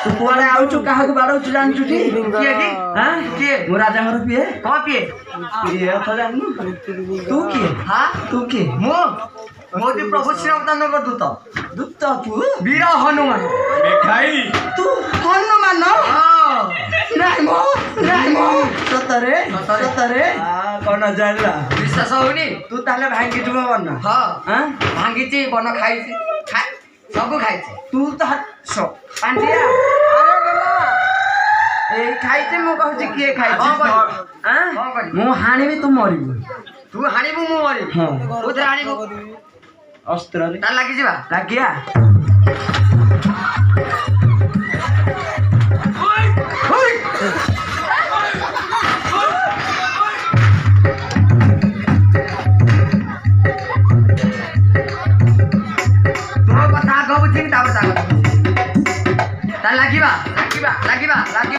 तू कुआरे आउछु काहा को बाडौछु जानछु टी किए की हां किए मो राजा घर पिए कौन पिए ये तो जाननु तू किए हाँ तू किए मो मोदी प्रभु श्री रामचंद्र दूत दूत तू वीर हनुमान मेघाई तू हनुमान न हाँ रामो सतरे सतरे कोन जानला विश्वास होनी तू ताले भांगी जुबो बन्न हाँ हां भांगीची बन खाइची खाइ सब खाइची तू त सो पांडिया ए खाइते मो कहछि के खाइछि हाँ भाई। हां कौन करी मो हानिबी तू मरिबु तू हानिबु मु मरी हां उधर हानिबु अस्त्र रे ता लागि जिबा लाग्या तुम कथा कहबु चिंता बता ता लागिबा लागिबा लागिबा लागिबा